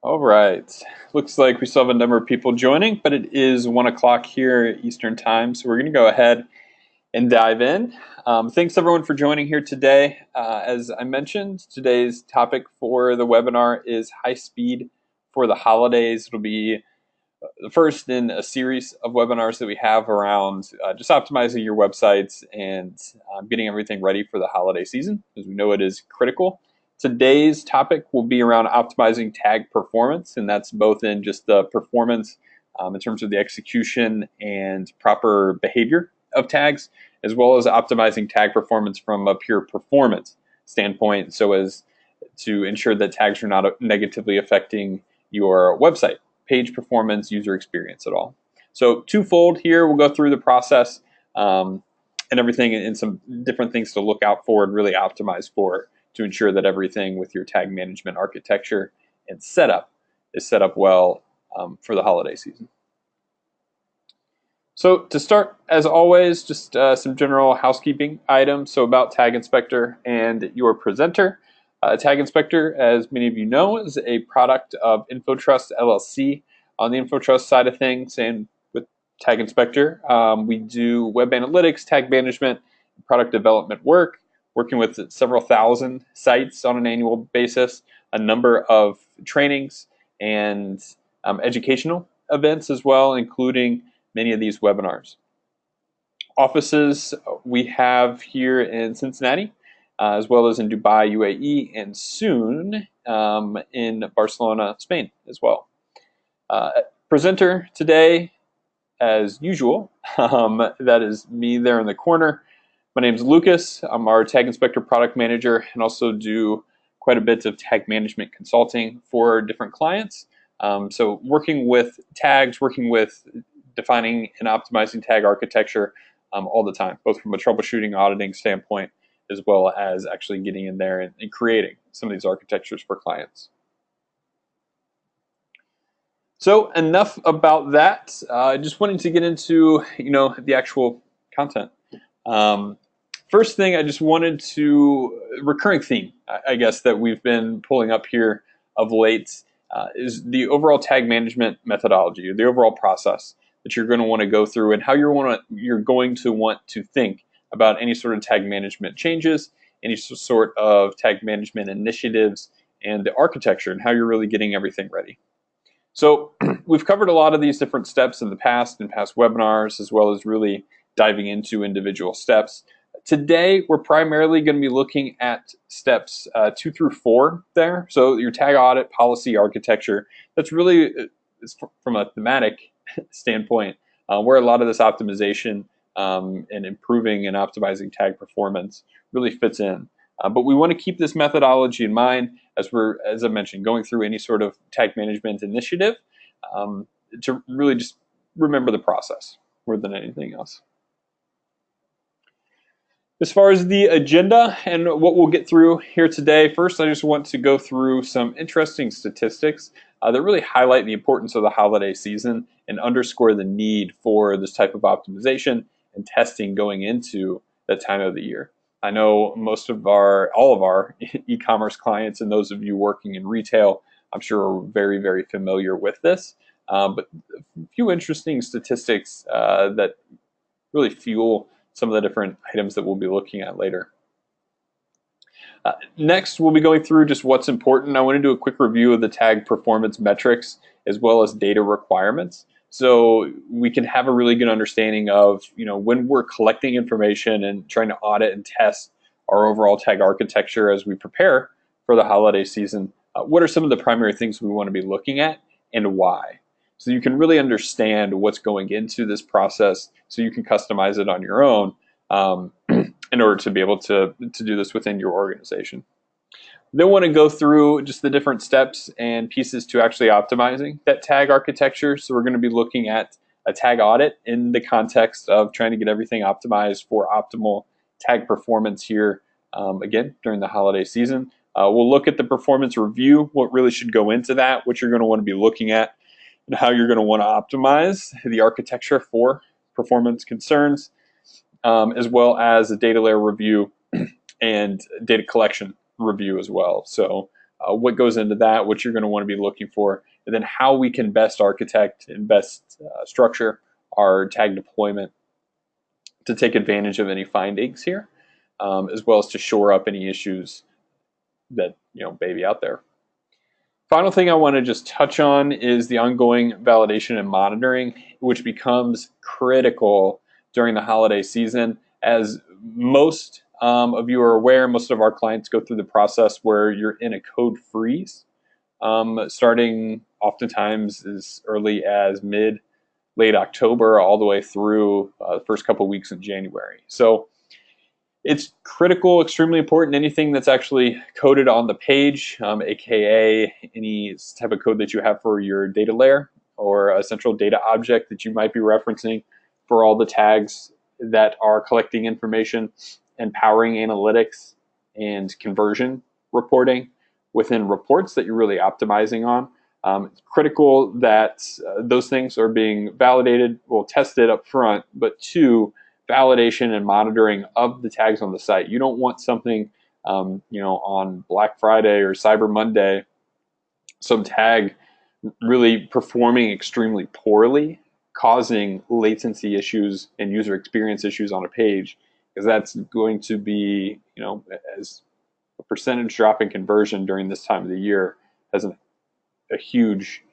All right. Looks like we still have a number of people joining, but it is 1 o'clock here Eastern Time, so we're going to go ahead and dive in. Thanks everyone for joining here today. As I mentioned, today's topic for the webinar is high speed for the holidays. It'll be the first in a series of webinars that we have around just optimizing your websites and getting everything ready for the holiday season, because we know it is critical. Today's topic will be around optimizing tag performance, and that's both in just the performance in terms of the execution and proper behavior of tags, as well as optimizing tag performance from a pure performance standpoint, so as to ensure that tags are not negatively affecting your website, page performance, user experience at all. So twofold here, we'll go through the process and everything and some different things to look out for and really optimize for to ensure that everything with your tag management architecture and setup is set up well for the holiday season. So to start, as always, just some general housekeeping items. So about Tag Inspector and your presenter. Tag Inspector, as many of you know, is a product of InfoTrust LLC. On the InfoTrust side of things, and with Tag Inspector, we do web analytics, tag management, product development work, working with several thousand sites on an annual basis, a number of trainings and educational events as well, including many of these webinars. Offices we have here in Cincinnati, as well as in Dubai, UAE, and soon in Barcelona, Spain as well. Presenter today, as usual, that is me there in the corner. My name is Lucas. I'm our Tag Inspector product manager and also do quite a bit of tag management consulting for different clients. So working with tags, working with defining and optimizing tag architecture all the time, both from a troubleshooting, auditing standpoint, as well as actually getting in there and creating some of these architectures for clients. So enough about that. I just wanted to get into the actual content. First thing, I just wanted to recurring theme, I guess, that we've been pulling up here of late is the overall tag management methodology, or the overall process that you're going to want to go through, and how you're going to want to think about any sort of tag management changes, any sort of tag management initiatives, and the architecture, and how you're really getting everything ready. So we've covered a lot of these different steps in past webinars, as well as really diving into individual steps. Today, we're primarily going to be looking at steps 2 through 4 there. So your tag audit, policy, architecture, that's really, from a thematic standpoint, where a lot of this optimization and improving and optimizing tag performance really fits in. But we want to keep this methodology in mind as I mentioned, going through any sort of tag management initiative to really just remember the process more than anything else. As far as the agenda and what we'll get through here today, first I just want to go through some interesting statistics that really highlight the importance of the holiday season and underscore the need for this type of optimization and testing going into that time of the year. I know all of our e-commerce clients and those of you working in retail, I'm sure are very, very familiar with this. But a few interesting statistics that really fuel some of the different items that we'll be looking at later. Next, we'll be going through just what's important. I want to do a quick review of the tag performance metrics as well as data requirements, so we can have a really good understanding of when we're collecting information and trying to audit and test our overall tag architecture as we prepare for the holiday season. What are some of the primary things we want to be looking at and why? So you can really understand what's going into this process, so you can customize it on your own in order to be able to do this within your organization. Then want to go through just the different steps and pieces to actually optimizing that tag architecture. So we're going to be looking at a tag audit in the context of trying to get everything optimized for optimal tag performance here, again, during the holiday season. We'll look at the performance review, what really should go into that, what you're going to want to be looking at, and how you're going to want to optimize the architecture for performance concerns, as well as a data layer review and data collection review as well. So what goes into that, what you're going to want to be looking for, and then how we can best architect and best structure our tag deployment to take advantage of any findings here, as well as to shore up any issues that may be out there. Final thing I want to just touch on is the ongoing validation and monitoring, which becomes critical during the holiday season. As most of you are aware, most of our clients go through the process where you're in a code freeze, starting oftentimes as early as late October all the way through the first couple of weeks in January. So it's critical, extremely important. Anything that's actually coded on the page, aka any type of code that you have for your data layer or a central data object that you might be referencing for all the tags that are collecting information and powering analytics and conversion reporting within reports that you're really optimizing on. It's critical that those things are being validated, tested up front, but two, validation and monitoring of the tags on the site. You don't want something, on Black Friday or Cyber Monday, some tag really performing extremely poorly, causing latency issues and user experience issues on a page, because that's going to be, as a percentage drop in conversion during this time of the year has a huge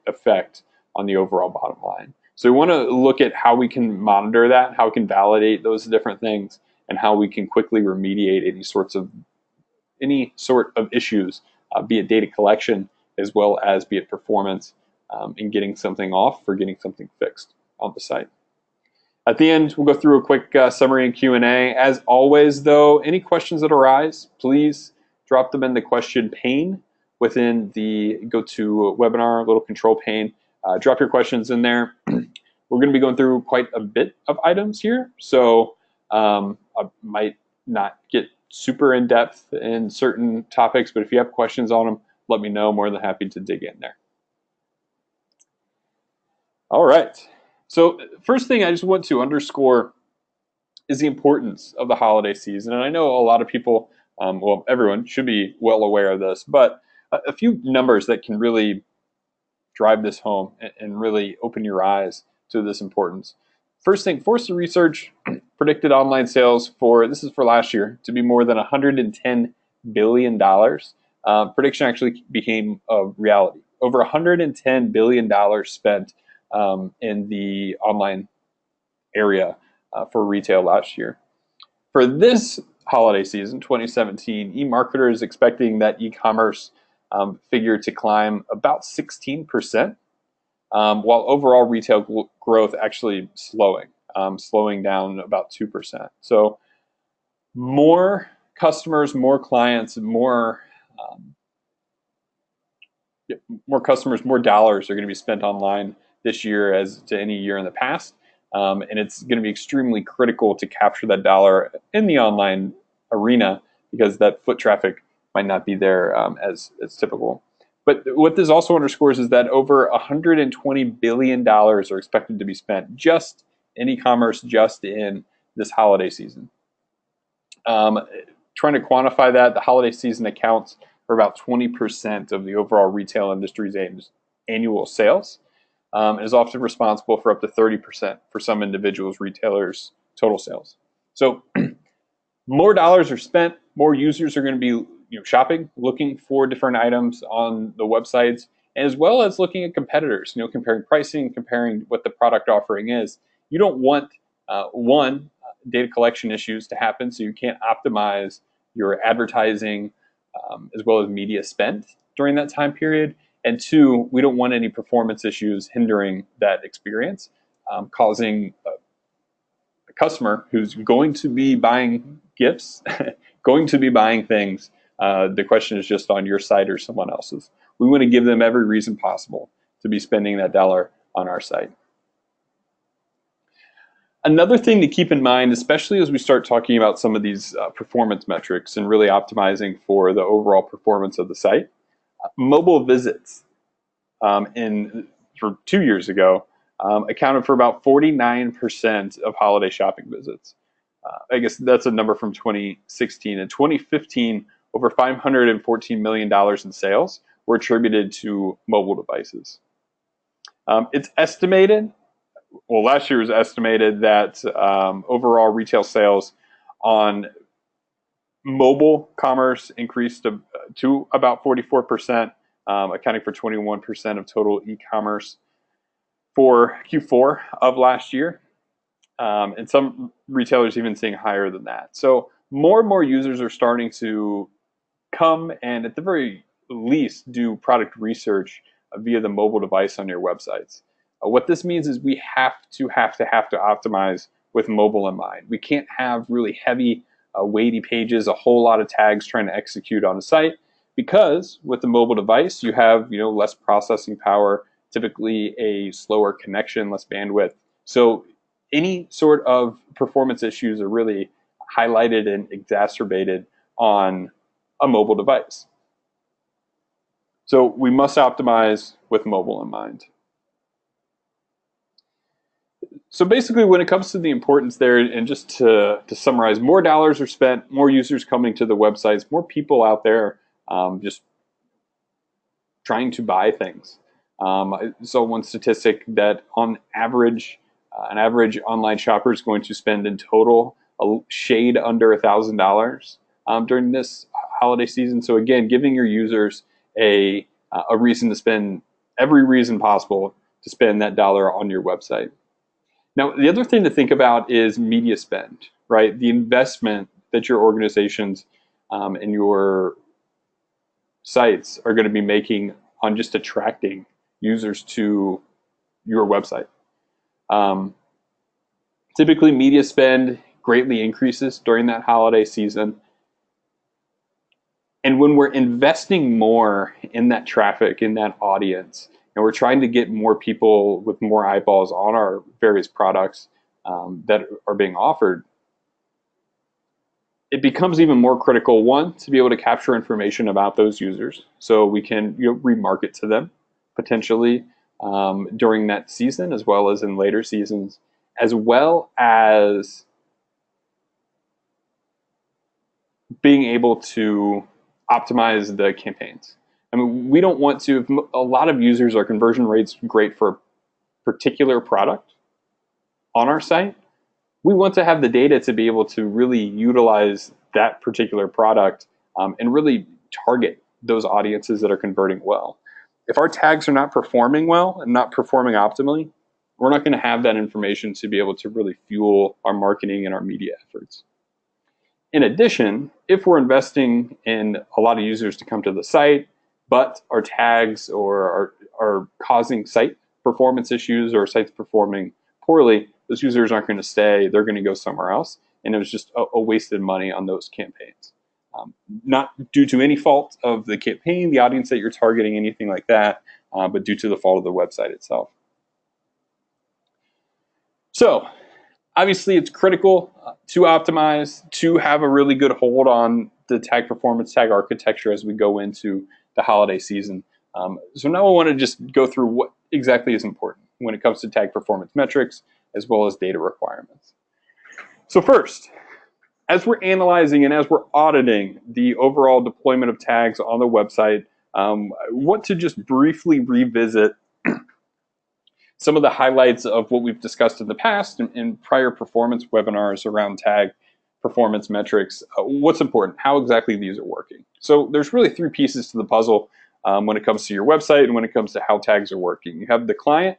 effect on the overall bottom line. So we want to look at how we can monitor that, how we can validate those different things, and how we can quickly remediate any sort of issues, be it data collection as well as be it performance, in getting something off or getting something fixed on the site. At the end, we'll go through a quick summary and Q&A. As always, though, any questions that arise, please drop them in the question pane within the GoToWebinar little control pane. Drop your questions in there. We're going to be going through quite a bit of items here, so I might not get super in depth in certain topics, but if you have questions on them, let me know. More than happy to dig in there. All right. So first thing I just want to underscore is the importance of the holiday season. And I know a lot of people, everyone should be well aware of this, but a few numbers that can really drive this home and really open your eyes to this importance. First thing, Forrester Research predicted online sales this is for last year, to be more than $110 billion. Prediction actually became a reality. Over $110 billion spent in the online area for retail last year. For this holiday season, 2017, eMarketer is expecting that e-commerce figure to climb about 16%, while overall retail growth actually slowing down about 2%. So more customers, more clients, more customers, more dollars are going to be spent online this year as to any year in the past. And it's going to be extremely critical to capture that dollar in the online arena, because that foot traffic might not be there as typical. But what this also underscores is that over $120 billion are expected to be spent just in e-commerce, just in this holiday season. Trying to quantify that, the holiday season accounts for about 20% of the overall retail industry's annual sales, and is often responsible for up to 30% for some individuals, retailers' total sales. So more dollars are spent, more users are going to be shopping, looking for different items on the websites, as well as looking at competitors, comparing pricing, comparing what the product offering is. You don't want, data collection issues to happen, so you can't optimize your advertising as well as media spent during that time period. And two, we don't want any performance issues hindering that experience, causing a customer who's going to be buying gifts, going to be buying things. The question is just on your site or someone else's. We want to give them every reason possible to be spending that dollar on our site. Another thing to keep in mind, especially as we start talking about some of these performance metrics and really optimizing for the overall performance of the site, mobile visits for 2 years ago accounted for about 49% of holiday shopping visits. I guess that's a number from 2016. In 2015, over $514 million in sales were attributed to mobile devices. It's estimated, well, last year was estimated that overall retail sales on mobile commerce increased to about 44%, accounting for 21% of total e-commerce for Q4 of last year. And some retailers even seeing higher than that. So more and more users are starting to come and at the very least do product research via the mobile device on your websites. What this means is we have to optimize with mobile in mind. We can't have really heavy, weighty pages, a whole lot of tags trying to execute on a site, because with the mobile device you have less processing power, typically a slower connection, less bandwidth. So any sort of performance issues are really highlighted and exacerbated on a mobile device. So we must optimize with mobile in mind. So basically, when it comes to the importance there, and just to summarize, more dollars are spent, more users coming to the websites, more people out there just trying to buy things. I saw one statistic that on average, an average online shopper is going to spend in total a shade under $1,000 during this holiday season. So again, giving your users a reason to spend, every reason possible to spend that dollar on your website. Now, the other thing to think about is media spend, right? The investment that your organizations and your sites are going to be making on just attracting users to your website. Typically, media spend greatly increases during that holiday season. And when we're investing more in that traffic, in that audience, and we're trying to get more people with more eyeballs on our various products that are being offered, it becomes even more critical, one, to be able to capture information about those users so we can remarket to them potentially during that season as well as in later seasons, as well as being able to optimize the campaigns. I mean, we don't want to, if a lot of users, our conversion rate's great for a particular product on our site, we want to have the data to be able to really utilize that particular product and really target those audiences that are converting well. If our tags are not performing well and not performing optimally, we're not going to have that information to be able to really fuel our marketing and our media efforts. In addition, if we're investing in a lot of users to come to the site, but our tags are causing site performance issues or sites performing poorly, those users aren't going to stay. They're going to go somewhere else. And it was just a wasted money on those campaigns. Not due to any fault of the campaign, the audience that you're targeting, anything like that, but due to the fault of the website itself. So obviously it's critical to optimize, to have a really good hold on the tag performance, tag architecture as we go into the holiday season. So now I want to just go through what exactly is important when it comes to tag performance metrics as well as data requirements. So first, as we're analyzing and as we're auditing the overall deployment of tags on the website, I want to just briefly revisit some of the highlights of what we've discussed in the past in prior performance webinars around tag performance metrics. What's important, how exactly these are working. So there's really three pieces to the puzzle when it comes to your website and when it comes to how tags are working. You have the client,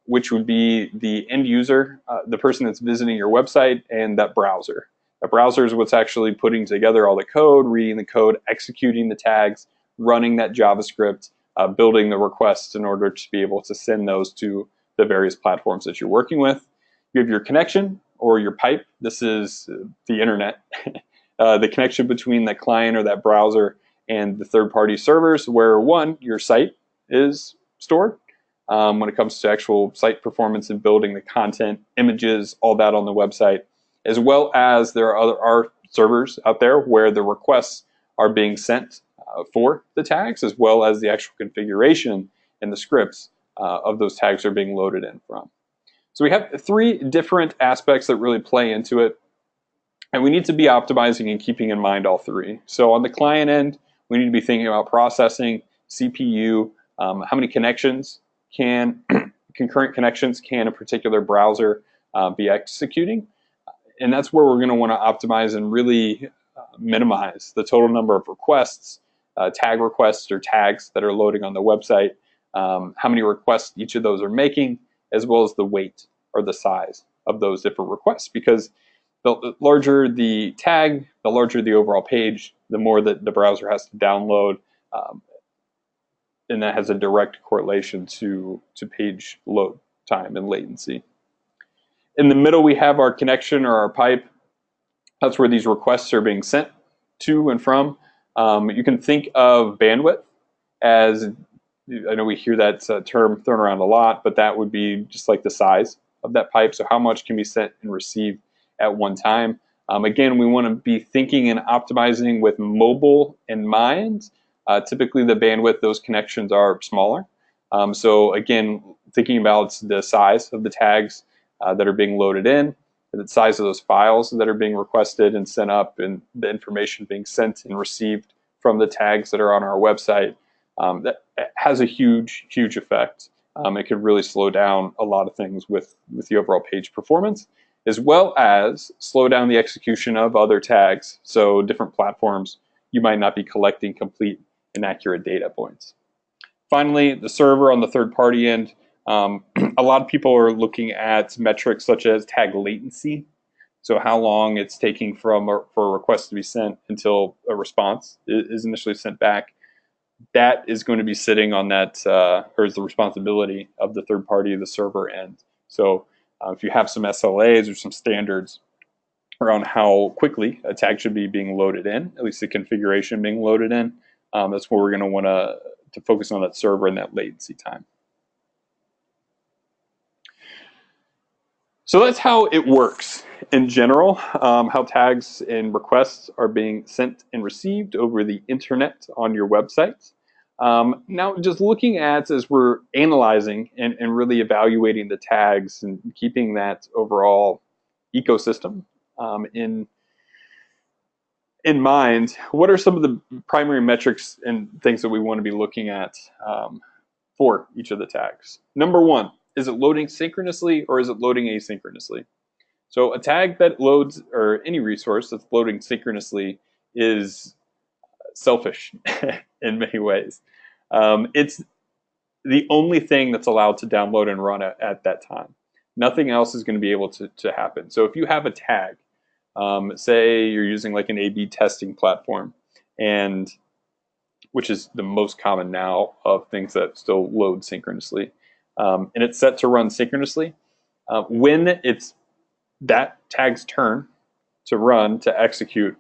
which would be the end user, the person that's visiting your website, and that browser. That browser is what's actually putting together all the code, reading the code, executing the tags, running that JavaScript, building the requests in order to be able to send those to the various platforms that you're working with. You have your connection or your pipe. This is the internet, the connection between that client or that browser and the third-party servers where, one, your site is stored when it comes to actual site performance and building the content, images, all that on the website, as well as there are servers out there where the requests are being sent for the tags, as well as the actual configuration and the scripts of those tags are being loaded in from. So we have three different aspects that really play into it. And we need to be optimizing and keeping in mind all three. So on the client end, we need to be thinking about processing, CPU, how many connections can, concurrent connections can a particular browser be executing. And that's where we're going to want to optimize and really minimize the total number of requests, tag requests or tags that are loading on the website, how many requests each of those are making, as well as the weight or the size of those different requests. Because the larger the tag, the larger the overall page, the more that the browser has to download, and that has a direct correlation to page load time and latency. In the middle, we have our connection or our pipe. That's where these requests are being sent to and from. You can think of bandwidth as, I know we hear that term thrown around a lot, but that would be just like the size of that pipe. So how much can be sent and received at one time. Again, we want to be thinking and optimizing with mobile in mind. Typically the bandwidth, those connections are smaller. So again, thinking about the size of the tags that are being loaded in, the size of those files that are being requested and sent up, and the information being sent and received from the tags that are on our website, that has a huge effect. It could really slow down a lot of things with the overall page performance, as well as slow down the execution of other tags. So different platforms, you might not be collecting complete and accurate data points. Finally, the server on the third-party end. A lot of people are looking at metrics such as tag latency. So how long it's taking for a request to be sent until a response is initially sent back. That is going to be sitting on that, or is the responsibility of the third party, the server end. So if you have some SLAs or some standards around how quickly a tag should be being loaded in, at least the configuration being loaded in, that's where we're going to want to focus on that server and that latency time. So that's how it works in general, how tags and requests are being sent and received over the internet on your website. Now, just looking at, as we're analyzing and really evaluating the tags and keeping that overall ecosystem in mind, what are some of the primary metrics and things that we want to be looking at for each of the tags? Number one, is it loading synchronously or is it loading asynchronously? So a tag that loads, or any resource that's loading synchronously, is selfish in many ways. It's the only thing that's allowed to download and run at that time. Nothing else is going to be able to happen. So if you have a tag, say you're using like an A/B testing platform, and which is the most common now of things that still load synchronously, and it's set to run synchronously, when it's that tag's turn to run, to execute,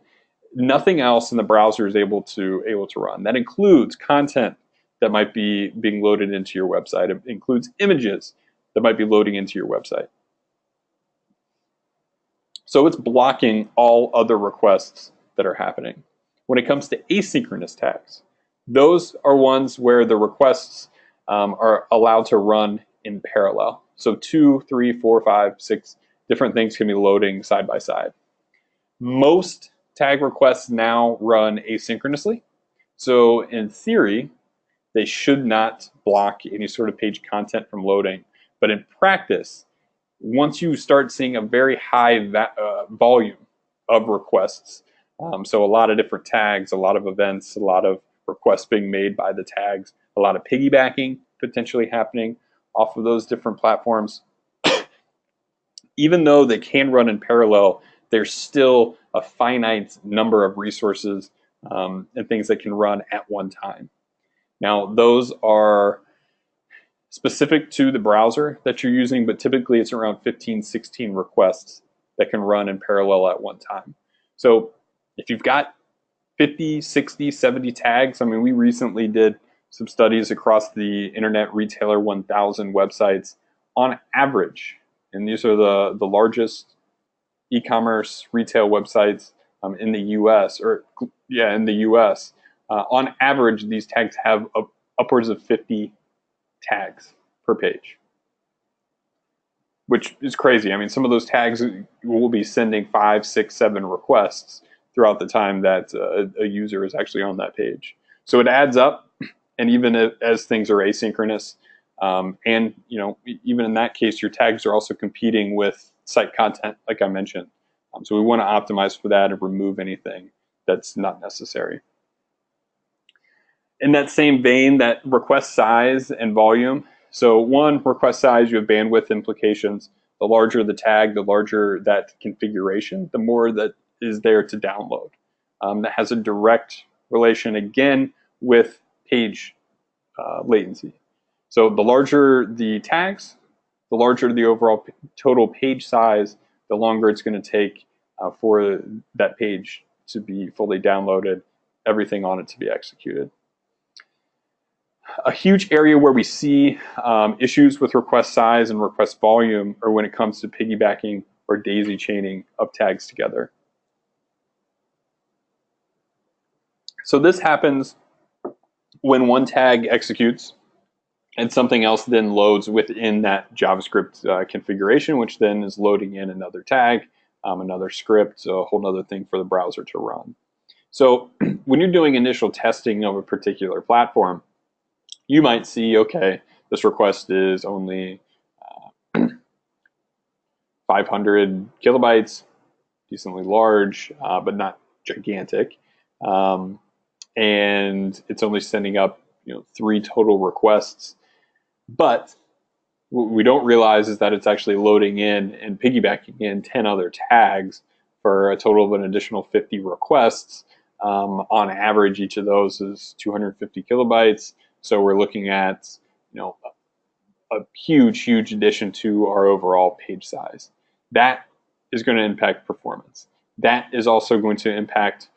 nothing else in the browser is able to run. That includes content that might be being loaded into your website. It includes images that might be loading into your website. So it's blocking all other requests that are happening. When it comes to asynchronous tags, those are ones where the requests are allowed to run in parallel. So 2, 3, 4, 5, 6 different things can be loading side by side. Most tag requests now run asynchronously. So in theory, they should not block any sort of page content from loading. But in practice, once you start seeing a very high volume of requests, so a lot of different tags, a lot of events, a lot of requests being made by the tags, a lot of piggybacking potentially happening off of those different platforms, even though they can run in parallel, there's still a finite number of resources and things that can run at one time. Now, those are specific to the browser that you're using, but typically it's around 15, 16 requests that can run in parallel at one time. So if you've got 50, 60, 70 tags, I mean, we recently did some studies across the Internet Retailer 1000 websites. On average, and these are the largest e-commerce retail websites in the U.S. In the U.S. On average, these tags have upwards of 50 tags per page. which is crazy. I mean, some of those tags will be sending 5, 6, 7 requests throughout the time that a user is actually on that page. So it adds up, and even as things are asynchronous, and even in that case, your tags are also competing with site content, like I mentioned. So we want to optimize for that and remove anything that's not necessary. In that same vein, that request size and volume. So one, request size, you have bandwidth implications. The larger the tag, the larger that configuration, the more that is there to download. That has a direct relation, again, with page latency. So the larger the tags, the larger the overall total page size, the longer it's going to take for that page to be fully downloaded, everything on it to be executed. A huge area where we see issues with request size and request volume are when it comes to piggybacking or daisy chaining of tags together. So this happens when one tag executes and something else then loads within that JavaScript configuration, which then is loading in another tag, another script, a whole other thing for the browser to run. So when you're doing initial testing of a particular platform, you might see, okay, this request is only 500 kilobytes, decently large, but not gigantic. And it's only sending up 3 total requests. But what we don't realize is that it's actually loading in and piggybacking in 10 other tags for a total of an additional 50 requests. On average, each of those is 250 kilobytes. So we're looking at a huge addition to our overall page size. That is going to impact performance. That is also going to impact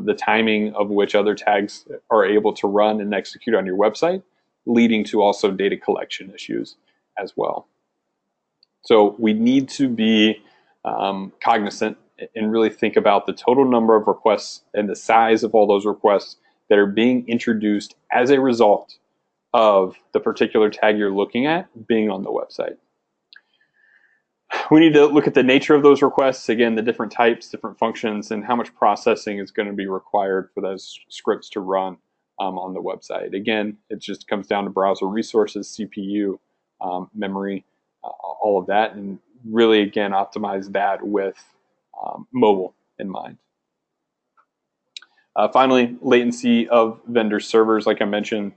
the timing of which other tags are able to run and execute on your website, leading to also data collection issues as well. So we need to be cognizant and really think about the total number of requests and the size of all those requests that are being introduced as a result of the particular tag you're looking at being on the website. We need to look at the nature of those requests, again, the different types, different functions, and how much processing is going to be required for those scripts to run on the website. Again, it just comes down to browser resources, CPU, memory, all of that, and really, again, optimize that with mobile in mind. Finally, latency of vendor servers, like I mentioned,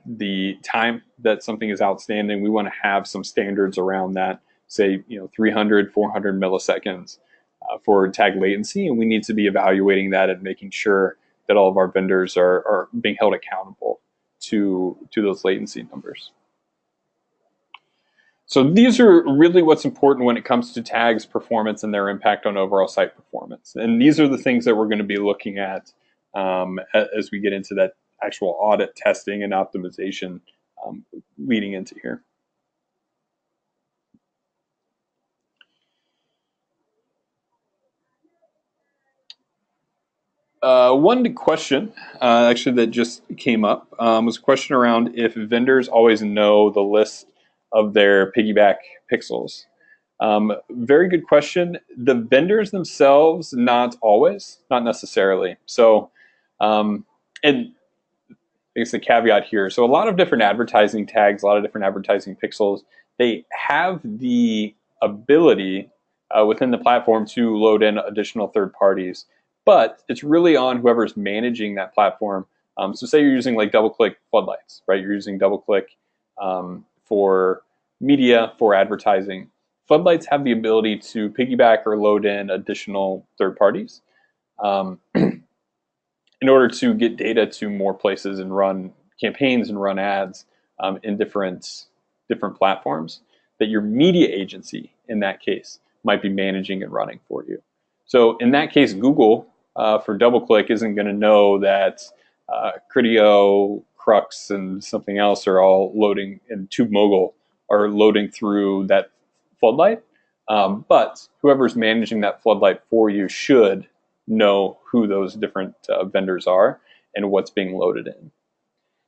the time that something is outstanding, we want to have some standards around that, say 300, 400 milliseconds for tag latency, and we need to be evaluating that and making sure that all of our vendors are being held accountable to those latency numbers. So these are really what's important when it comes to tags performance and their impact on overall site performance. And these are the things that we're going to be looking at as we get into that actual audit testing and optimization leading into here. One question actually that just came up was a question around if vendors always know the list of their piggyback pixels. Very good question. The vendors themselves, not always, not necessarily. So, and I guess the caveat here. So a lot of different advertising tags, a lot of different advertising pixels, they have the ability within the platform to load in additional third parties, but it's really on whoever's managing that platform. So say you're using like DoubleClick floodlights, right? You're using DoubleClick for media, for advertising. Floodlights have the ability to piggyback or load in additional third parties in order to get data to more places and run campaigns and run ads in different platforms that your media agency, in that case, might be managing and running for you. So in that case, Google, for DoubleClick, isn't going to know that Criteo, Crux, and something else are all loading, and TubeMogul are loading through that floodlight. But whoever's managing that floodlight for you should know who those different vendors are and what's being loaded in.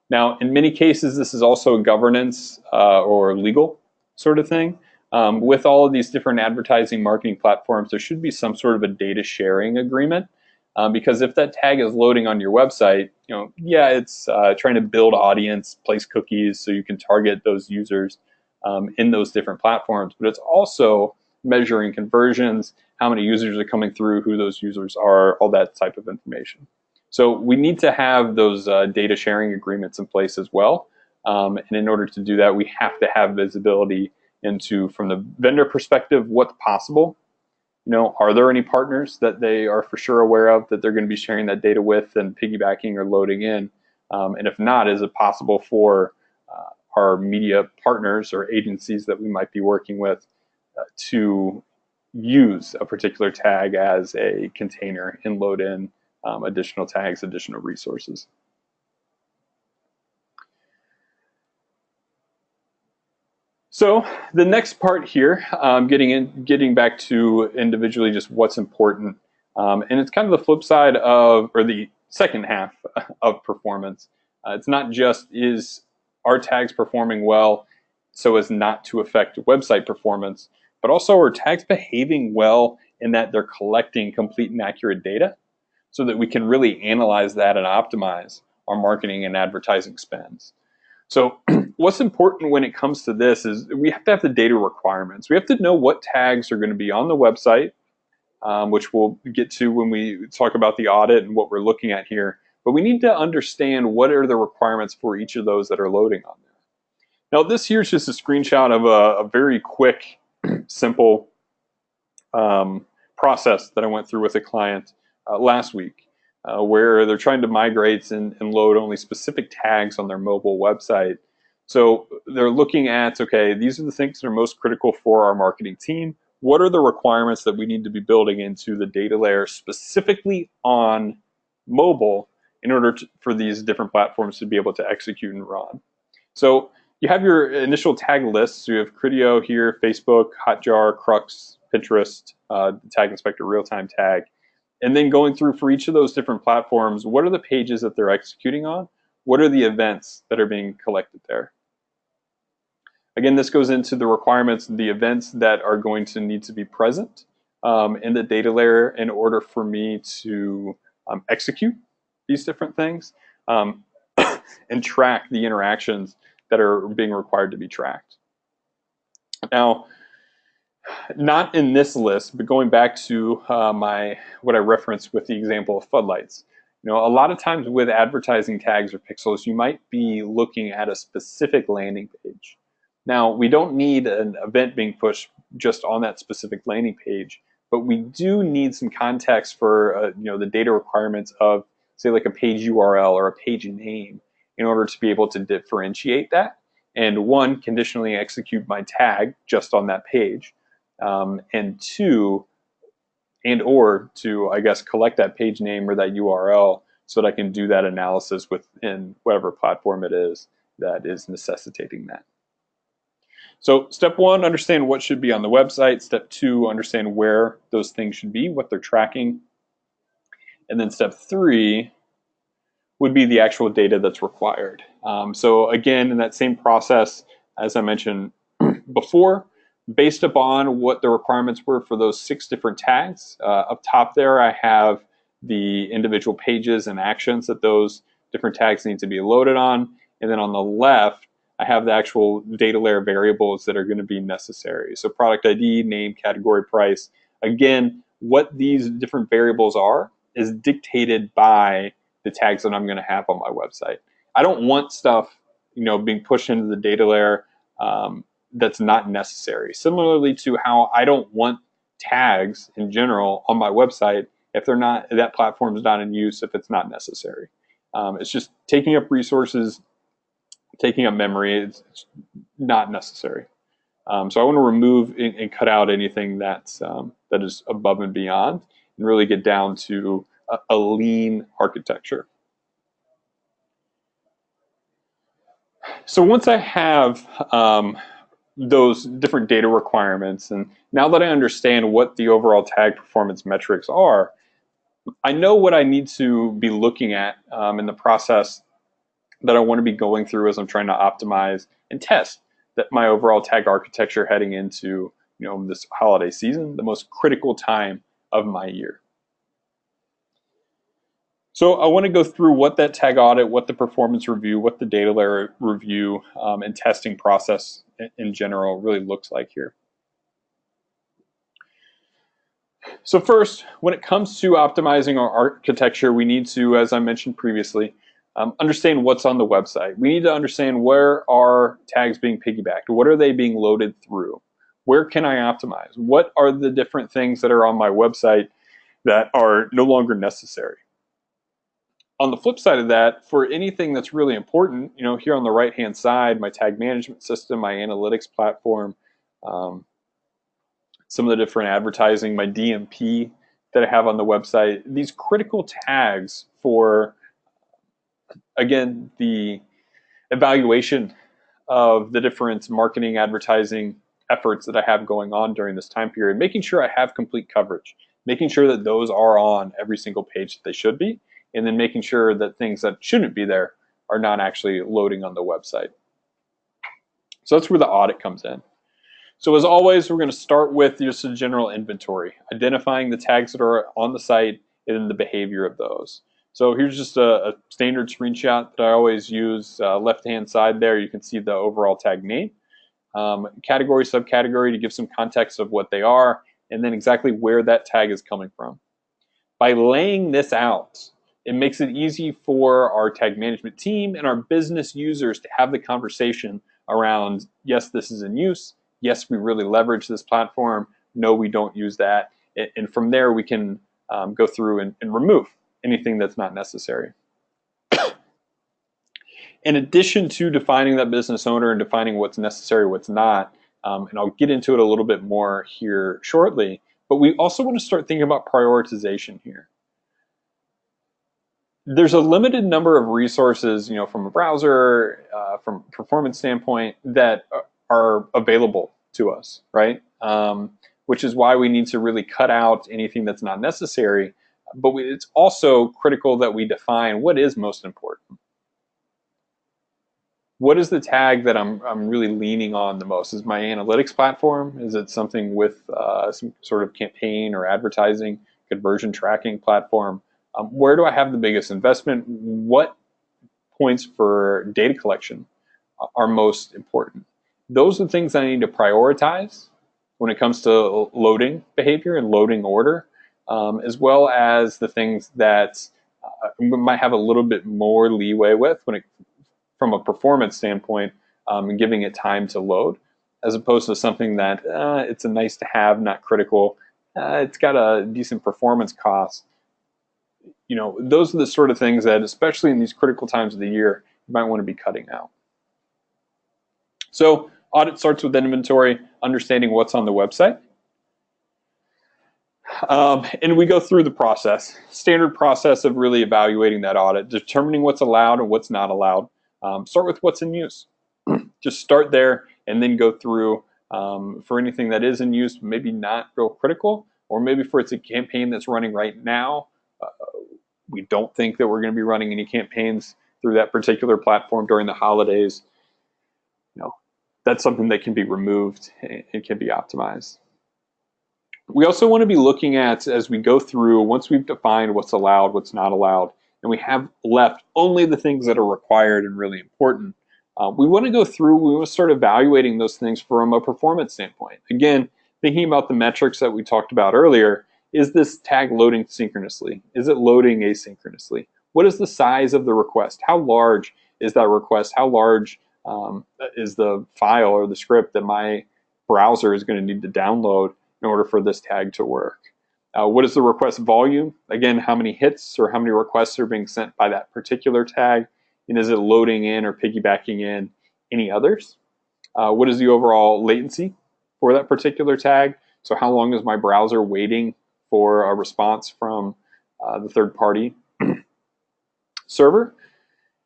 Now, in many cases, this is also a governance or legal sort of thing. with all of these different advertising marketing platforms, there should be some sort of a data sharing agreement. Because if that tag is loading on your website, yeah, it's trying to build audience, place cookies so you can target those users in those different platforms. But it's also measuring conversions, how many users are coming through, who those users are, all that type of information. So we need to have those data sharing agreements in place as well. And in order to do that, we have to have visibility into, from the vendor perspective, what's possible. Are there any partners that they are for sure aware of that they're going to be sharing that data with and piggybacking or loading in? And if not, is it possible for our media partners or agencies that we might be working with to use a particular tag as a container and load in additional tags, additional resources? So the next part here, getting back to individually just what's important, and it's kind of the flip side of, or the second half of performance. It's not just is our tags performing well so as not to affect website performance, but also are tags behaving well in that they're collecting complete and accurate data so that we can really analyze that and optimize our marketing and advertising spends. So what's important when it comes to this is we have to have the data requirements. We have to know what tags are going to be on the website, which we'll get to when we talk about the audit and what we're looking at here. But we need to understand what are the requirements for each of those that are loading on there. Now, this here is just a screenshot of a very quick, simple process that I went through with a client last week, where they're trying to migrate and load only specific tags on their mobile website. So they're looking at, okay, these are the things that are most critical for our marketing team. What are the requirements that we need to be building into the data layer specifically on mobile in order for these different platforms to be able to execute and run? So you have your initial tag lists. So you have Criteo here, Facebook, Hotjar, Crux, Pinterest, the Tag Inspector real-time tag. And then going through for each of those different platforms, what are the pages that they're executing on? What are the events that are being collected there? Again, this goes into the requirements, the events that are going to need to be present in the data layer in order for me to execute these different things and track the interactions that are being required to be tracked. Now, not in this list, but going back to what I referenced with the example of floodlights. A lot of times with advertising tags or pixels, you might be looking at a specific landing page. Now, we don't need an event being pushed just on that specific landing page, but we do need some context for the data requirements of, say, like a page URL or a page name in order to be able to differentiate that and, one, conditionally execute my tag just on that page, and two, or to, I guess, collect that page name or that URL so that I can do that analysis within whatever platform it is that is necessitating that. So step one, understand what should be on the website. Step two, understand where those things should be, what they're tracking. And then step three would be the actual data that's required. So again, in that same process, as I mentioned before, based upon what the requirements were for those 6 different tags, up top there I have the individual pages and actions that those different tags need to be loaded on. And then on the left, I have the actual data layer variables that are going to be necessary. So product ID, name, category, price. Again, what these different variables are is dictated by the tags that I'm going to have on my website. I don't want stuff, being pushed into the data layer that's not necessary. Similarly to how I don't want tags in general on my website if that platform is not in use, if it's not necessary. It's just taking up resources, taking up memory. It's not necessary. So I want to remove and cut out anything that is above and beyond, and really get down to a lean architecture. So once I have those different data requirements, and now that I understand what the overall tag performance metrics are, I know what I need to be looking at in the process that I want to be going through as I'm trying to optimize and test that my overall tag architecture heading into this holiday season, the most critical time of my year. So I want to go through what that tag audit, what the performance review, what the data layer review, and testing process in general really looks like here. So first, when it comes to optimizing our architecture, we need to, as I mentioned previously, understand what's on the website. We need to understand where are tags being piggybacked. What are they being loaded through? Where can I optimize? What are the different things that are on my website that are no longer necessary? On the flip side of that, for anything that's really important, here on the right-hand side, my tag management system, my analytics platform, some of the different advertising, my DMP that I have on the website, these critical tags for, again, the evaluation of the different marketing advertising efforts that I have going on during this time period, making sure I have complete coverage, making sure that those are on every single page that they should be, and then making sure that things that shouldn't be there are not actually loading on the website. So that's where the audit comes in. So as always, we're going to start with just a general inventory, identifying the tags that are on the site and then the behavior of those. So here's just a standard screenshot that I always use. Left-hand side there, you can see the overall tag name, category, subcategory to give some context of what they are, and then exactly where that tag is coming from. By laying this out, it makes it easy for our tag management team and our business users to have the conversation around, yes, this is in use. Yes, we really leverage this platform. No, we don't use that. And from there, we can go through and remove anything that's not necessary. In addition to defining that business owner and defining what's necessary, what's not, and I'll get into it a little bit more here shortly, but we also want to start thinking about prioritization here. There's a limited number of resources, from a browser, from a performance standpoint, that are available to us, right? Which is why we need to really cut out anything that's not necessary. But it's also critical that we define what is most important. What is the tag that I'm really leaning on the most? Is my analytics platform? Is it something with some sort of campaign or advertising, conversion tracking platform? Where do I have the biggest investment? What points for data collection are most important? Those are the things I need to prioritize when it comes to loading behavior and loading order, as well as the things that we might have a little bit more leeway with from a performance standpoint, and giving it time to load, as opposed to something that it's a nice to have, not critical. It's got a decent performance cost. Those are the sort of things that, especially in these critical times of the year, you might want to be cutting out. So audit starts with inventory, understanding what's on the website. And we go through the process, standard process of really evaluating that audit, determining what's allowed and what's not allowed. Start with what's in use. Just start there and then go through for anything that is in use, maybe not real critical, or maybe for it's a campaign that's running right now. We don't think that we're going to be running any campaigns through that particular platform during the holidays. That's something that can be removed and can be optimized. We also want to be looking at, as we go through, once we've defined what's allowed, what's not allowed, and we have left only the things that are required and really important, we want to go through, we want to start evaluating those things from a performance standpoint. Again, thinking about the metrics that we talked about earlier, is this tag loading synchronously? Is it loading asynchronously? What is the size of the request? How large is that request? How large is the file or the script that my browser is going to need to download in order for this tag to work? What is the request volume? Again, how many hits or how many requests are being sent by that particular tag? And is it loading in or piggybacking in any others? What is the overall latency for that particular tag? So how long is my browser waiting for a response from the third-party server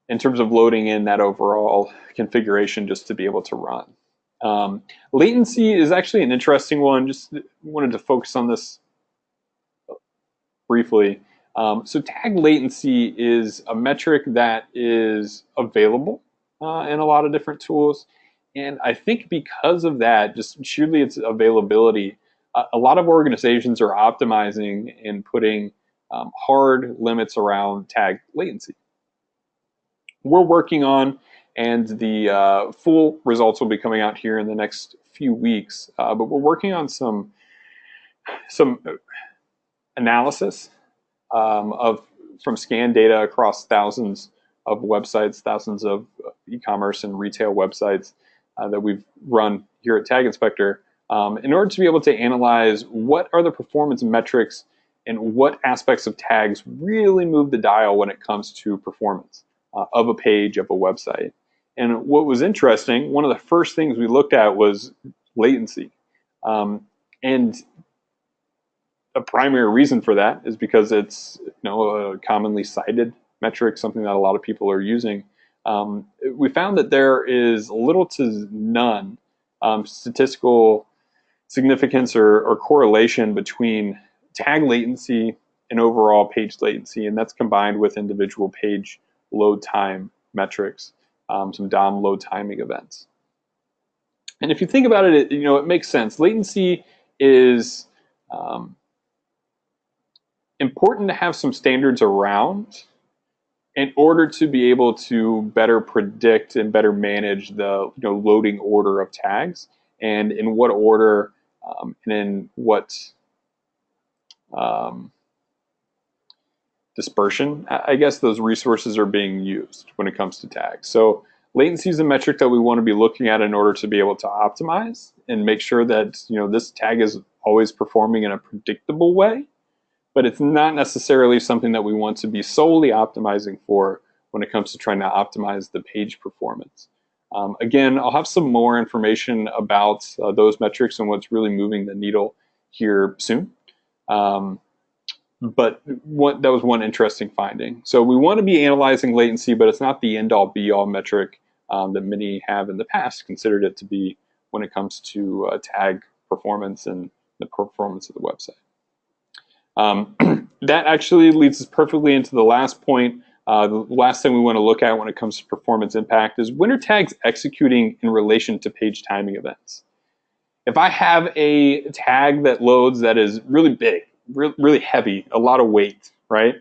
in terms of loading in that overall configuration just to be able to run? Latency is actually an interesting one. Just wanted to focus on this briefly. So tag latency is a metric that is available in a lot of different tools. And I think because of that, just sheerly its availability, a lot of organizations are optimizing and putting hard limits around tag latency. We're working on, and the full results will be coming out here in the next few weeks. But we're working on some analysis of from scan data across thousands of websites, thousands of e-commerce and retail websites that we've run here at Tag Inspector, in order to be able to analyze what are the performance metrics and what aspects of tags really move the dial when it comes to performance of a page, of a website. And what was interesting, one of the first things we looked at was latency. And a primary reason for that is because it's a commonly cited metric, something that a lot of people are using. We found that there is little to none statistical significance or correlation between tag latency and overall page latency, and that's combined with individual page load time metrics, some DOM load timing events. And if you think about it, it makes sense. Latency is important to have some standards around in order to be able to better predict and better manage the loading order of tags, and in what order and in what dispersion, I guess, those resources are being used when it comes to tags. So latency is a metric that we want to be looking at in order to be able to optimize and make sure that this tag is always performing in a predictable way. But it's not necessarily something that we want to be solely optimizing for when it comes to trying to optimize the page performance. Again, I'll have some more information about those metrics and what's really moving the needle here soon. But that was one interesting finding. So we want to be analyzing latency, but it's not the end-all be-all metric that many have in the past considered it to be when it comes to tag performance and the performance of the website. That actually leads us perfectly into the last point. The last thing we want to look at when it comes to performance impact is when are tags executing in relation to page timing events. If I have a tag that loads that is really big, really heavy, a lot of weight, right?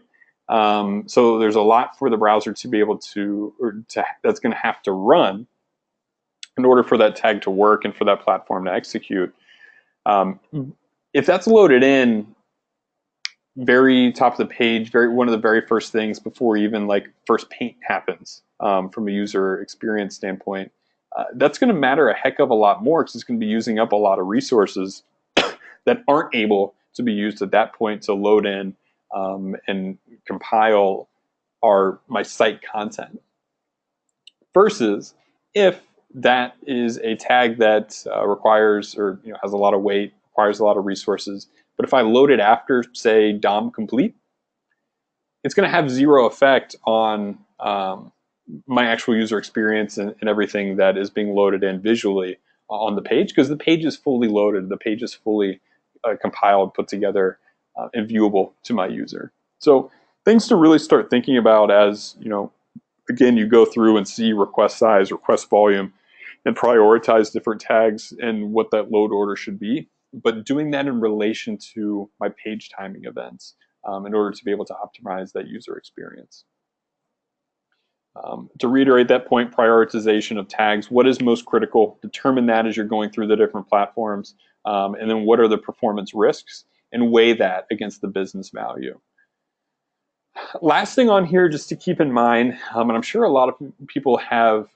So there's a lot for the browser to be able that's going to have to run in order for that tag to work and for that platform to execute. If that's loaded in very top of the page, one of the very first things before even first paint happens from a user experience standpoint, that's going to matter a heck of a lot more because it's going to be using up a lot of resources that aren't able to be used at that point to load in and compile my site content. Versus if that is a tag that requires or has a lot of weight, requires a lot of resources, but if I load it after, say, DOM complete, it's going to have zero effect on my actual user experience and everything that is being loaded in visually on the page, because the page is fully loaded, the page is fully compiled, put together, and viewable to my user. So things to really start thinking about as, again, you go through and see request size, request volume, and prioritize different tags and what that load order should be, but doing that in relation to my page timing events in order to be able to optimize that user experience. To reiterate that point, prioritization of tags, what is most critical? Determine that as you're going through the different platforms, and then what are the performance risks, and weigh that against the business value. Last thing on here, just to keep in mind, and I'm sure a lot of people have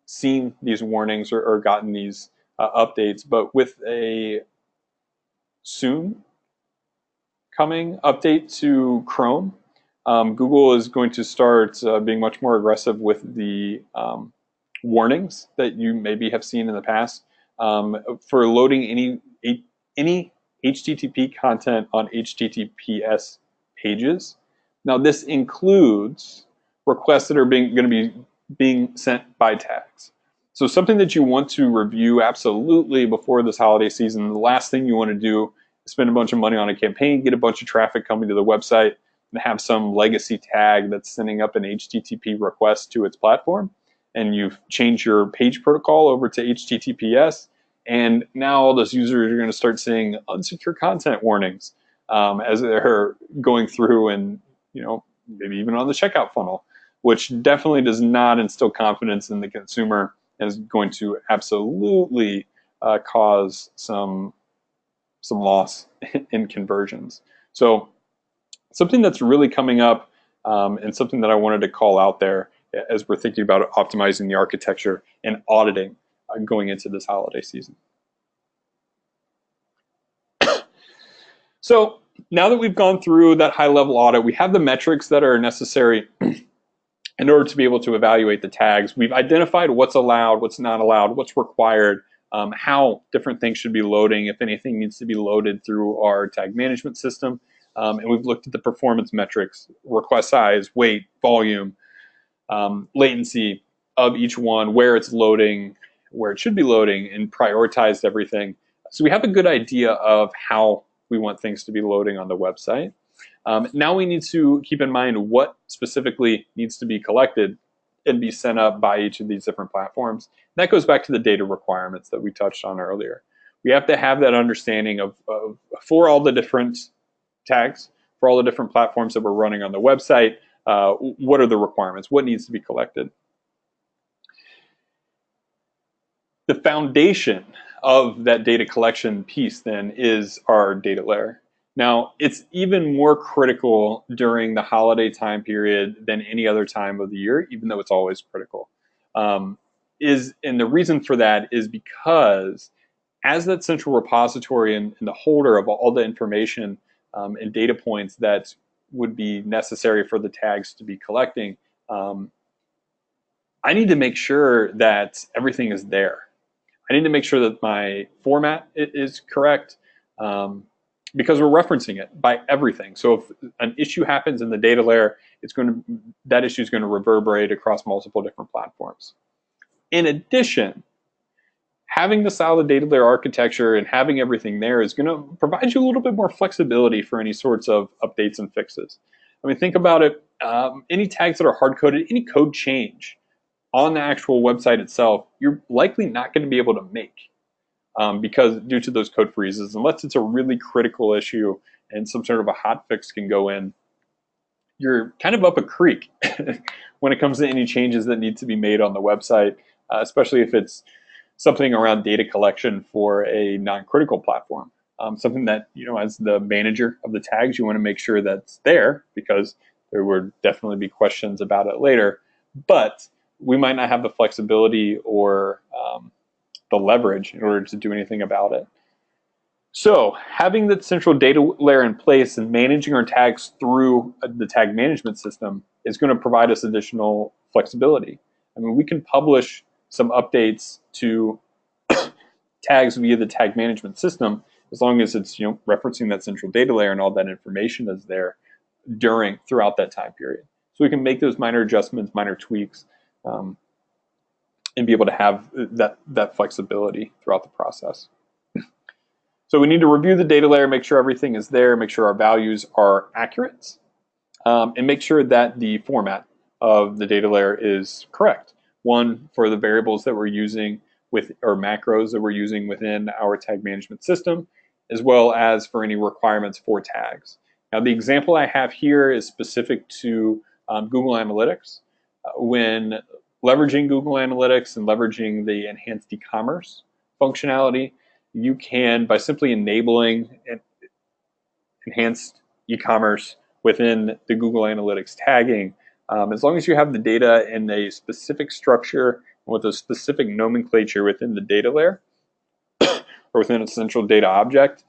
seen these warnings or gotten these updates, but with a soon coming update to Chrome, Google is going to start being much more aggressive with the warnings that you maybe have seen in the past for loading any HTTP content on HTTPS pages. Now, this includes requests that are going to be being sent by tags. So something that you want to review absolutely before this holiday season. The last thing you want to do is spend a bunch of money on a campaign, get a bunch of traffic coming to the website, and have some legacy tag that's sending up an HTTP request to its platform. and you've changed your page protocol over to HTTPS, and now all those users are going to start seeing unsecure content warnings as they're going through, and maybe even on the checkout funnel, which definitely does not instill confidence in the consumer and is going to absolutely cause some loss in conversions. So something that's really coming up, and something that I wanted to call out there as we're thinking about optimizing the architecture and auditing going into this holiday season. So now that we've gone through that high-level audit, we have the metrics that are necessary in order to be able to evaluate the tags. We've identified what's allowed, what's not allowed, what's required, how different things should be loading, if anything needs to be loaded through our tag management system. And we've looked at the performance metrics, request size, weight, volume, latency of each one, where it's loading, where it should be loading, and prioritized everything. So we have a good idea of how we want things to be loading on the website. Now we need to keep in mind what specifically needs to be collected and be sent up by each of these different platforms. And that goes back to the data requirements that we touched on earlier. We have to have that understanding of for all the different tags, for all the different platforms that we're running on the website, what are the requirements? What needs to be collected? The foundation of that data collection piece then is our data layer. Now, it's even more critical during the holiday time period than any other time of the year, even though it's always critical. And the reason for that is because as that central repository and the holder of all the information and data points that would be necessary for the tags to be collecting, I need to make sure that everything is there. I need to make sure that my format is correct, because we're referencing it by everything. So if an issue happens in the data layer, that issue is going to reverberate across multiple different platforms. In addition, having the solid data layer architecture and having everything there is going to provide you a little bit more flexibility for any sorts of updates and fixes. I mean, think about it. Any tags that are hard-coded, any code change on the actual website itself, you're likely not going to be able to make because due to those code freezes, unless it's a really critical issue and some sort of a hot fix can go in, you're kind of up a creek when it comes to any changes that need to be made on the website, especially if it's something around data collection for a non-critical platform. Something that, as the manager of the tags, you want to make sure that's there because there would definitely be questions about it later. But we might not have the flexibility or the leverage in order to do anything about it. So having the central data layer in place and managing our tags through the tag management system is going to provide us additional flexibility. I mean, we can publish some updates to tags via the tag management system as long as it's referencing that central data layer and all that information is there throughout that time period. So we can make those minor adjustments, minor tweaks, and be able to have that flexibility throughout the process. So we need to review the data layer, make sure everything is there, make sure our values are accurate, and make sure that the format of the data layer is correct. One, for the variables that we're using or macros that we're using within our tag management system, as well as for any requirements for tags. Now, the example I have here is specific to Google Analytics. When leveraging Google Analytics and leveraging the enhanced e-commerce functionality, you can, by simply enabling enhanced e-commerce within the Google Analytics tagging, as long as you have the data in a specific structure with a specific nomenclature within the data layer or within a central data object,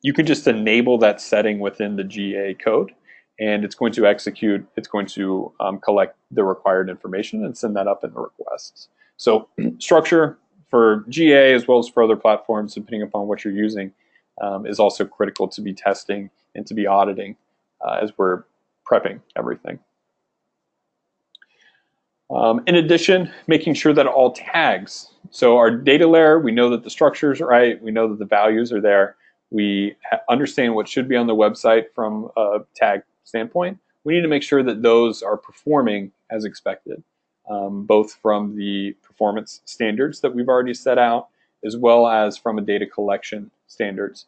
you can just enable that setting within the GA code, and it's going to execute, it's going to collect the required information and send that up in the requests. So structure for GA as well as for other platforms, depending upon what you're using, is also critical to be testing and to be auditing as we're prepping everything. In addition, making sure that all tags, so our data layer, we know that the structure is right, we know that the values are there, we understand what should be on the website from a tag standpoint. We need to make sure that those are performing as expected. both from the performance standards that we've already set out, as well as from a data collection standards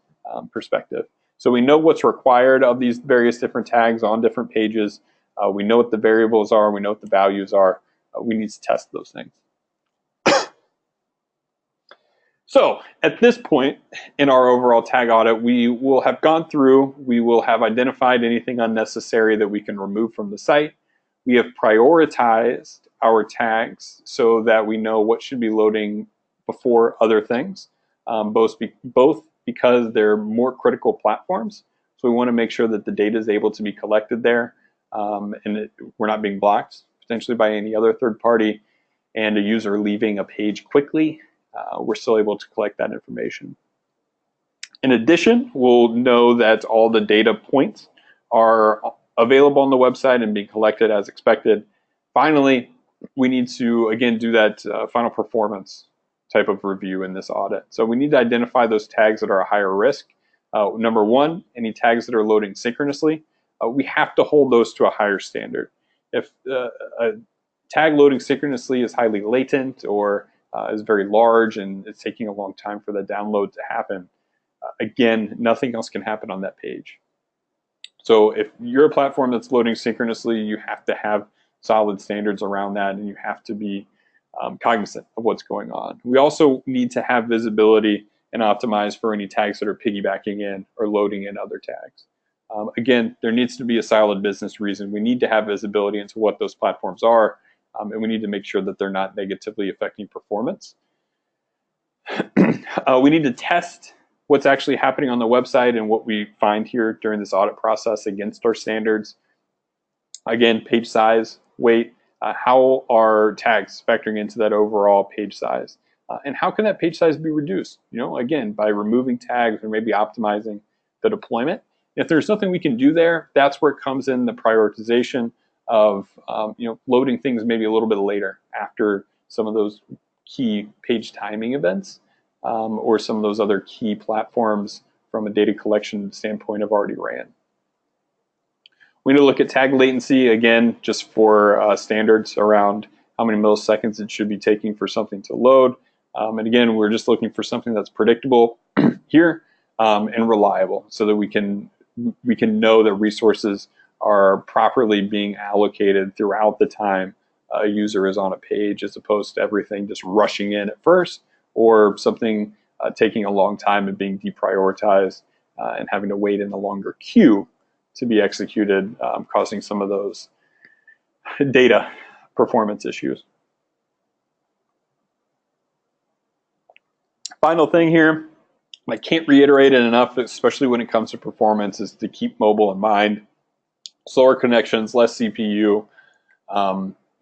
perspective. So we know what's required of these various different tags on different pages. We know what the variables are. We know what the values are. We need to test those things. So at this point in our overall tag audit, we will have gone through, we will have identified anything unnecessary that we can remove from the site. We have prioritized our tags so that we know what should be loading before other things, both because they're more critical platforms. So we want to make sure that the data is able to be collected there, and we're not being blocked potentially by any other third party, and a user leaving a page quickly. We're still able to collect that information. In addition, we'll know that all the data points are available on the website and being collected as expected. Finally, we need to, again, do that final performance type of review in this audit. So we need to identify those tags that are a higher risk. Number one, any tags that are loading synchronously, we have to hold those to a higher standard. If a tag loading synchronously is highly latent or is very large and it's taking a long time for the download to happen, again, nothing else can happen on that page. So if you're a platform that's loading synchronously, you have to have solid standards around that, and you have to be cognizant of what's going on. We also need to have visibility and optimize for any tags that are piggybacking in or loading in other tags. Again, there needs to be a solid business reason. We need to have visibility into what those platforms are, and we need to make sure that they're not negatively affecting performance. We need to test what's actually happening on the website and what we find here during this audit process against our standards. Again, page size, weight, how are tags factoring into that overall page size? And how can that page size be reduced? Again, by removing tags or maybe optimizing the deployment. If there's nothing we can do there, that's where it comes in the prioritization of loading things maybe a little bit later after some of those key page timing events, or some of those other key platforms from a data collection standpoint have already ran. We need to look at tag latency, again, just for standards around how many milliseconds it should be taking for something to load. And again, we're just looking for something that's predictable here and reliable, so that we can know that resources are properly being allocated throughout the time a user is on a page, as opposed to everything just rushing in at first, or something taking a long time and being deprioritized and having to wait in a longer queue to be executed, causing some of those data performance issues. Final thing here, I can't reiterate it enough, especially when it comes to performance, is to keep mobile in mind. Slower connections, less CPU,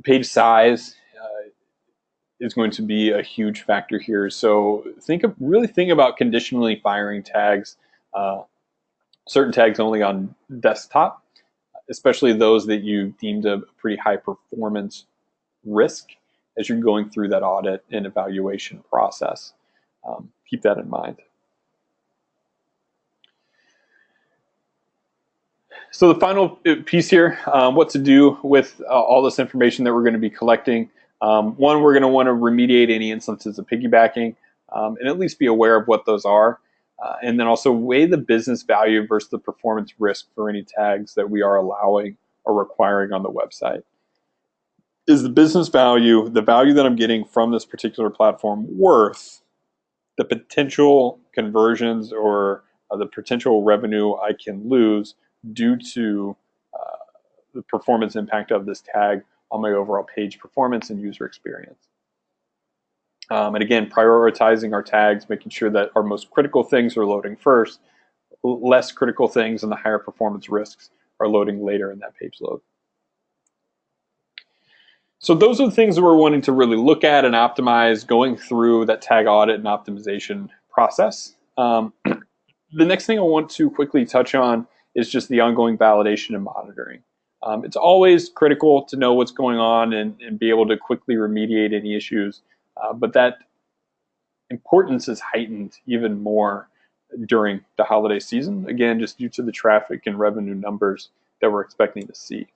page size is going to be a huge factor here. So really think about conditionally firing tags, certain tags only on desktop, especially those that you deemed a pretty high performance risk as you're going through that audit and evaluation process. Keep that in mind. So the final piece here, what to do with all this information that we're going to be collecting. One, we're going to want to remediate any instances of piggybacking and at least be aware of what those are. And then also weigh the business value versus the performance risk for any tags that we are allowing or requiring on the website. Is the business value, the value that I'm getting from this particular platform, worth the potential conversions or the potential revenue I can lose due to the performance impact of this tag on my overall page performance and user experience? And again, prioritizing our tags, making sure that our most critical things are loading first, less critical things and the higher performance risks are loading later in that page load. So those are the things that we're wanting to really look at and optimize going through that tag audit and optimization process. The next thing I want to quickly touch on is just the ongoing validation and monitoring. It's always critical to know what's going on and be able to quickly remediate any issues, but that importance is heightened even more during the holiday season, again, just due to the traffic and revenue numbers that we're expecting to see.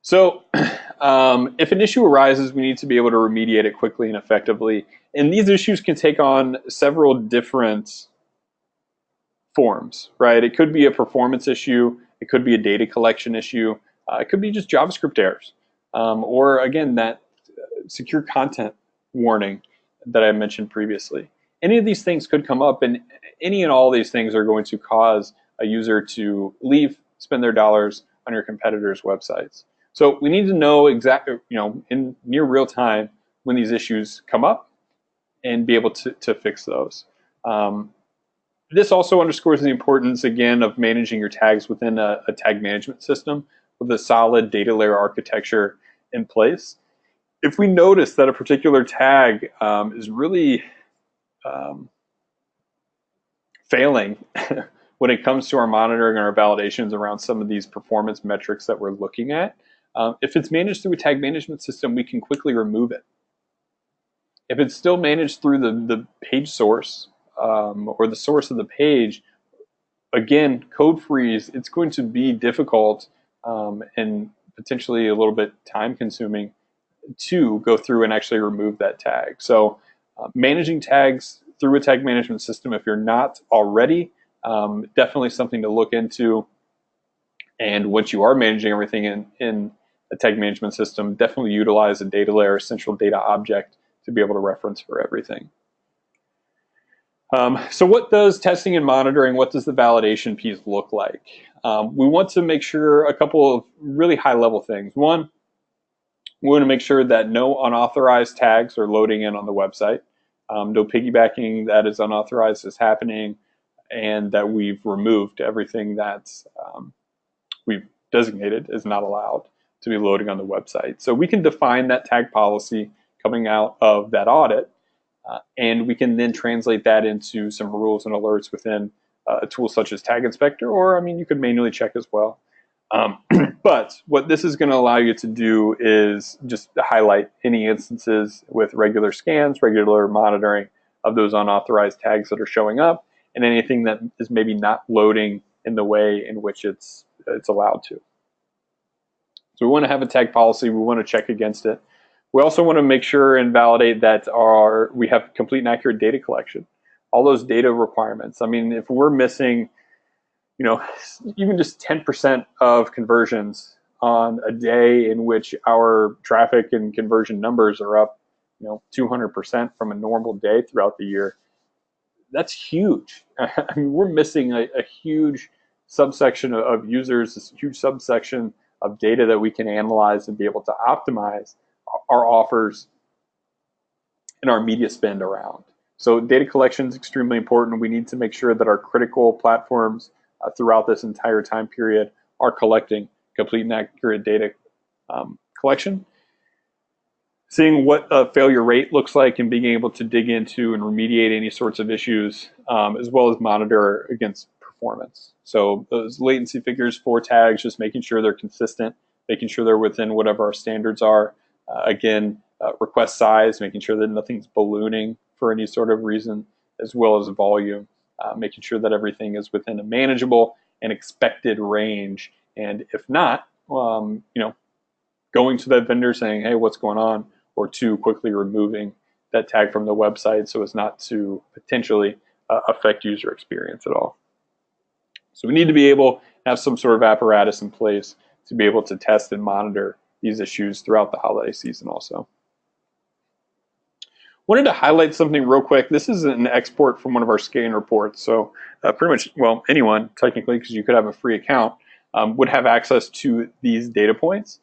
So if an issue arises, we need to be able to remediate it quickly and effectively. And these issues can take on several different forms, right? It could be a performance issue, it could be a data collection issue, it could be just JavaScript errors, or again, that secure content warning that I mentioned previously. Any of these things could come up, and any and all of these things are going to cause a user to leave, spend their dollars on your competitors' websites. So we need to know exactly, in near real time when these issues come up and be able to fix those. This also underscores the importance, again, of managing your tags within a tag management system with a solid data layer architecture in place. If we notice that a particular tag is really failing when it comes to our monitoring and our validations around some of these performance metrics that we're looking at, if it's managed through a tag management system, we can quickly remove it. If it's still managed through the page source or the source of the page, again, code freeze, it's going to be difficult and potentially a little bit time consuming to go through and actually remove that tag. So managing tags through a tag management system, if you're not already, definitely something to look into. And once you are managing everything in a tag management system, definitely utilize a data layer, a central data object to be able to reference for everything. So what does testing and monitoring, what does the validation piece look like? We want to make sure a couple of really high level things. One, we want to make sure that no unauthorized tags are loading in on the website. No piggybacking that is unauthorized is happening, and that we've removed everything that we've designated is not allowed to be loading on the website. So we can define that tag policy coming out of that audit, and we can then translate that into some rules and alerts within a tool such as Tag Inspector, or you could manually check as well. But what this is going to allow you to do is just highlight any instances with regular scans, regular monitoring of those unauthorized tags that are showing up, and anything that is maybe not loading in the way in which it's allowed to. So we want to have a tag policy. We want to check against it. We also want to make sure and validate that we have complete and accurate data collection. All those data requirements. If we're missing even just 10% of conversions on a day in which our traffic and conversion numbers are up, 200% from a normal day throughout the year, that's huge. We're missing a huge subsection of users, this huge subsection of data that we can analyze and be able to optimize our offers and our media spend around. So data collection is extremely important. We need to make sure that our critical platforms throughout this entire time period are collecting complete and accurate data collection. Seeing what a failure rate looks like and being able to dig into and remediate any sorts of issues, as well as monitor against performance. So those latency figures for tags, just making sure they're consistent, making sure they're within whatever our standards are. Request size, making sure that nothing's ballooning for any sort of reason, as well as volume, making sure that everything is within a manageable and expected range. And if not, going to that vendor saying, hey, what's going on? Or two, quickly removing that tag from the website so as not to potentially affect user experience at all. So we need to be able to have some sort of apparatus in place to be able to test and monitor these issues throughout the holiday season also. Wanted to highlight something real quick. This is an export from one of our scan reports. So pretty much, well, anyone technically, because you could have a free account, would have access to these data points.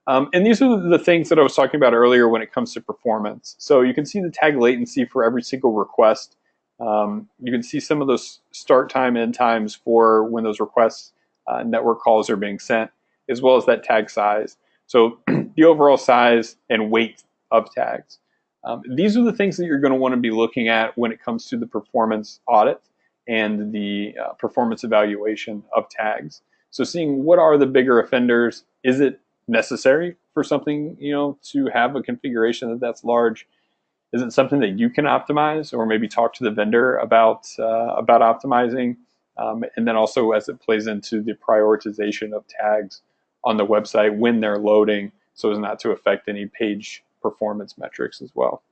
And these are the things that I was talking about earlier when it comes to performance. So you can see the tag latency for every single request. You can see some of those start time, end times for when those requests, network calls are being sent, as well as that tag size. So the overall size and weight of tags. These are the things that you're going to want to be looking at when it comes to the performance audit and the performance evaluation of tags. So seeing what are the bigger offenders, is it necessary for something to have a configuration that's large? Is it something that you can optimize, or maybe talk to the vendor about optimizing? And then also as it plays into the prioritization of tags on the website when they're loading, so as not to affect any page performance metrics as well.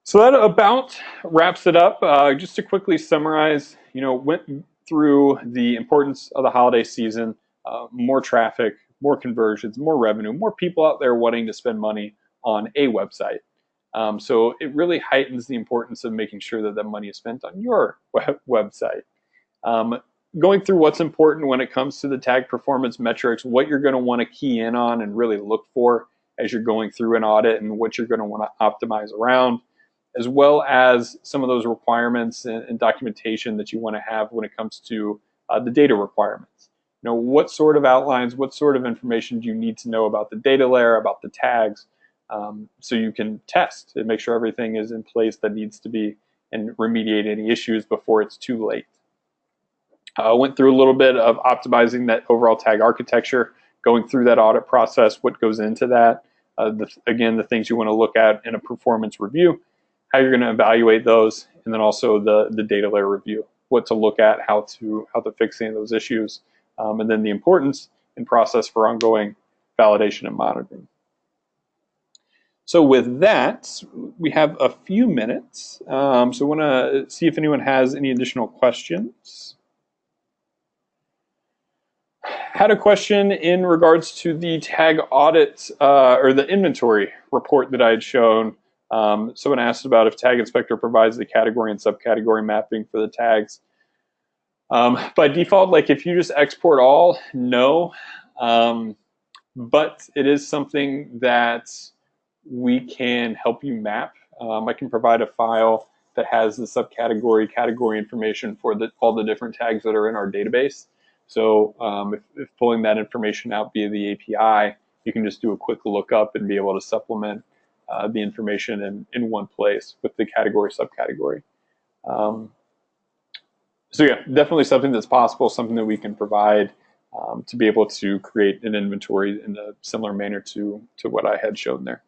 So that about wraps it up. Just to quickly summarize, went through the importance of the holiday season, more traffic, more conversions, more revenue, more people out there wanting to spend money on a website. So it really heightens the importance of making sure that that money is spent on your website. Going through what's important when it comes to the tag performance metrics, what you're going to want to key in on and really look for as you're going through an audit, and what you're going to want to optimize around, as well as some of those requirements and documentation that you want to have when it comes to the data requirements. What sort of outlines, what sort of information do you need to know about the data layer, about the tags, so you can test and make sure everything is in place that needs to be, and remediate any issues before it's too late. Went through a little bit of optimizing that overall tag architecture, going through that audit process, what goes into that. Again, the things you want to look at in a performance review, how you're going to evaluate those, and then also the data layer review, what to look at, how to fix any of those issues, and then the importance and process for ongoing validation and monitoring. So with that, we have a few minutes. So I want to see if anyone has any additional questions. Had a question in regards to the tag audit or the inventory report that I had shown. Someone asked about if Tag Inspector provides the category and subcategory mapping for the tags. By default, like if you just export all, no. But it is something that we can help you map. I can provide a file that has the subcategory, category information for all the different tags that are in our database. So if pulling that information out via the API, you can just do a quick lookup and be able to supplement the information in one place with the category, subcategory. So yeah, definitely something that's possible, something that we can provide to be able to create an inventory in a similar manner to what I had shown there.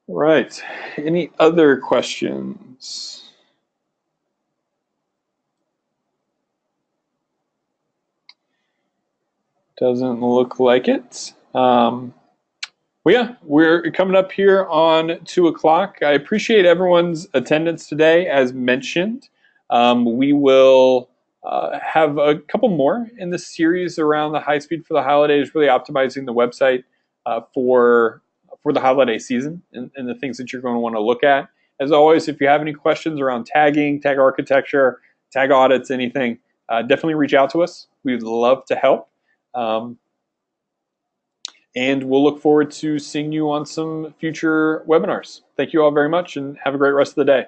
All right, any other questions? Doesn't look like it. Well, yeah, we're coming up here on 2 o'clock. I appreciate everyone's attendance today. As mentioned, we will have a couple more in this series around the high speed for the holidays, really optimizing the website for the holiday season and the things that you're going to want to look at. As always, if you have any questions around tagging, tag architecture, tag audits, anything, definitely reach out to us. We'd love to help. And we'll look forward to seeing you on some future webinars. Thank you all very much, and have a great rest of the day.